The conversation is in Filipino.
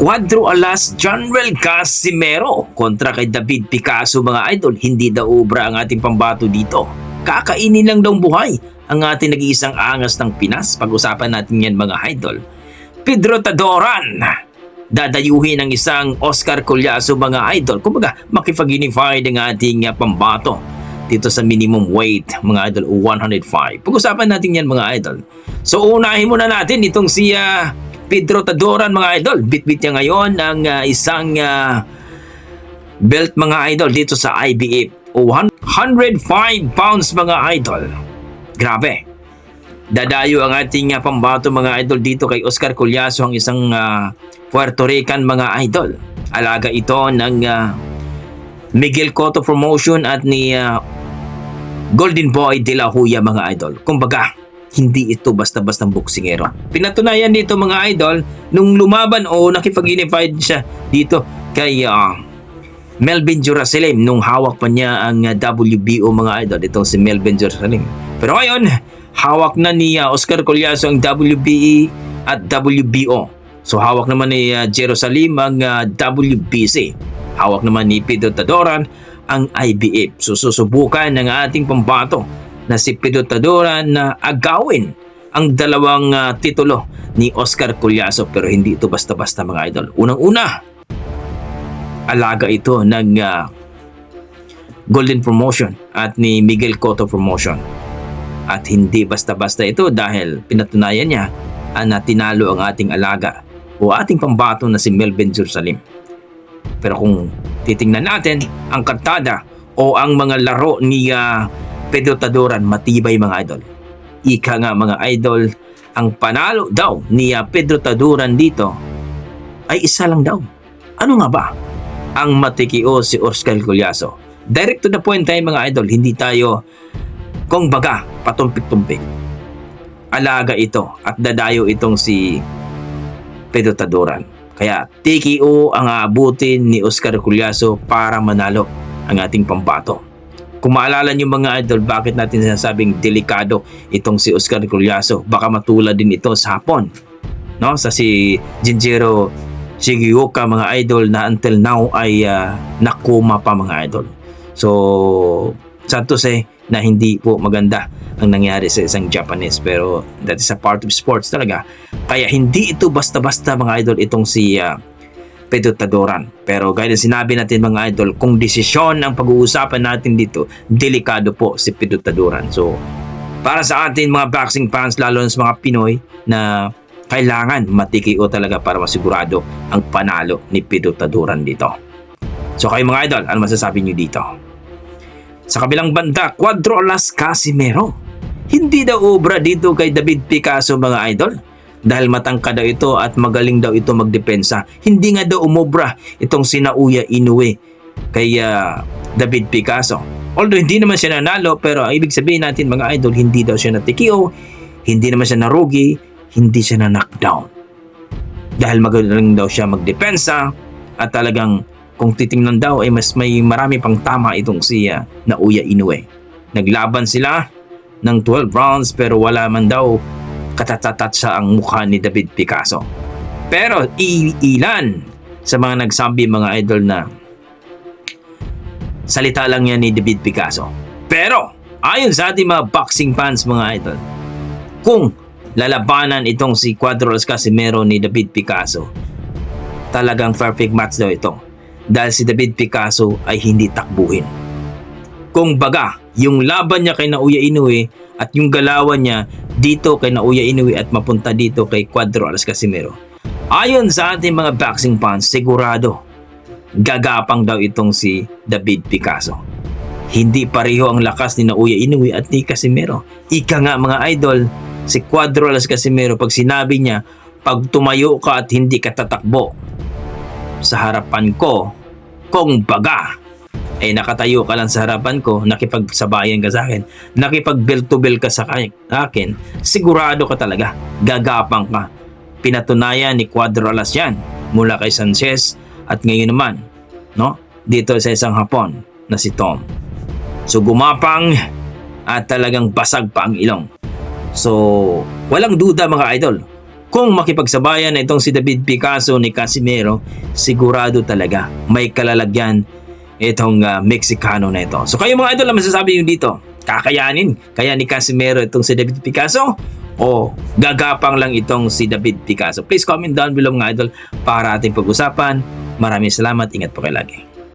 Cuadro Alas General Casimero kontra kay David Picasso mga idol. Hindi daw obra ang ating pambato dito. Kakainin lang daw buhay ang ating nag-iisang angas ng Pinas. Pag-usapan natin yan mga idol. Pedro Tadoran, dadayuhin ng isang Oscar Collazo mga idol. Kumbaga makipag-unify ng ating pambato dito sa minimum weight mga idol, 105. Pag-usapan natin yan mga idol. So unahin muna natin itong si Pedro Tadoran mga idol. Bit-bit niya ngayon ang isang belt mga idol dito sa IBF. 105 pounds mga idol. Grabe. Dadayo ang ating pambato mga idol dito kay Oscar Collazo, ang isang Puerto Rican mga idol. Alaga ito ng Miguel Cotto Promotion at ni Golden Boy de la Hoya mga idol. Kumbaga, hindi ito basta-bastang boksingero. Pinatunayan dito mga idol nung lumaban o nakipag-unified siya dito kay Melvin Jerusalem nung hawak pa niya ang WBO mga idol. Ito si Melvin Jerusalem. Pero ngayon, hawak na ni Oscar Collazo ang WBE at WBO. So hawak naman ni Jerusalem ang WBC. Hawak naman ni Pedro Tadoran ang IBF. So susubukan ng ating pambato na si Pedro Tadoran na agawin ang dalawang titulo ni Oscar Collazo, pero hindi ito basta-basta mga idol. Unang-una, alaga ito ng Golden Promotion at ni Miguel Cotto Promotion. At hindi basta-basta ito dahil pinatunayan niya na tinalo ang ating alaga o ating pambato na si Melvin Jerusalem. Pero kung titingnan natin ang kartada o ang mga laro ni Pedro Tadoran, matibay mga idol. Ika nga mga idol, ang panalo daw ni Pedro Tadoran dito ay isa lang daw. Ano nga ba? Ang matikio si Oscar Collazo. Direct to the point tayo mga idol, hindi tayo kung baga patumpik-tumpik. Alaga ito at dadayo itong si Pedro Tadoran. Kaya TKO ang aabutin ni Oscar Collazo para manalo ang ating pambato. Kung maalala niyo mga idol, bakit natin sinasabing delikado itong si Oscar Collazo? Baka matulad din ito sa Hapon, no? Sa si Jinjiro Shigeoka mga idol na until now ay nakuma pa mga idol. So, sad to say na hindi po maganda ang nangyari sa isang Japanese, pero that is a part of sports talaga. Kaya hindi ito basta-basta mga idol itong si Pedro Tadoran. Pero gaya ng sinabi natin mga idol, kung desisyon ang pag-uusapan natin dito, delikado po si Pedro Tadoran. So, para sa atin mga boxing fans, lalo na sa mga Pinoy, na kailangan matikio talaga para masigurado ang panalo ni Pedro Tadoran dito. So kayo mga idol, ano masasabi nyo dito? Sa kabilang banda, Cuadro Alas Casimero. Hindi daw obra dito kay David Picasso mga idol. Dahil matangka daw ito at magaling daw ito magdepensa. Hindi nga daw umobra itong si Naoya Inoue kay David Picasso. Although hindi naman siya nanalo, pero ang ibig sabihin natin mga idol, hindi daw siya natikio, hindi naman siya narugi, hindi siya na-knockdown. Dahil magaling daw siya magdepensa at talagang kung titingnan daw ay mas may marami pang tama itong si Naoya Inoue. Naglaban sila ng 12 rounds pero wala man daw katatatat sa ang mukha ni David Picasso. Pero ilan sa mga nagsabi mga idol na salita lang yan ni David Picasso. Pero ayon sa ating mga boxing fans mga idol, kung lalabanan itong si Cuadro Alas Casimero ni David Picasso, talagang perfect match daw ito. Dahil si David Picasso ay hindi takbuhin. Kung baga, yung laban niya kay Naoya Inoue at yung galawan niya dito kay Naoya Inoue at mapunta dito kay Cuadro Alas Casimero, ayon sa ating mga boxing fans, sigurado gagapang daw itong si David Picasso. Hindi pareho ang lakas ni Naoya Inoue at ni Casimero. Ika nga mga idol, si Cuadro Alas Casimero, pag sinabi niya, pag tumayo ka at hindi ka tatakbo sa harapan ko, kung baga nakatayo ka lang sa harapan ko, nakipagsabayan ka sa akin, nakipag-bell to bell ka sa akin, sigurado ka talaga, gagapang ka. Pinatunayan ni Cuadro Alas yan mula kay Sanchez at ngayon naman, no? Dito sa isang Hapon na si Tom. So gumapang at talagang basag pa ang ilong. So walang duda mga idol, Kung makipagsabayan na itong si David Picasso ni Casimero, sigurado talaga may kalalagyan itong Meksikano na ito. So kayo mga idol, ang masasabi nyo dito? Kakayanin kaya ni Casimero itong si David Picasso? O gagapang lang itong si David Picasso? Please comment down below mga idol para ating pag-usapan. Maraming salamat. Ingat po kayo lagi.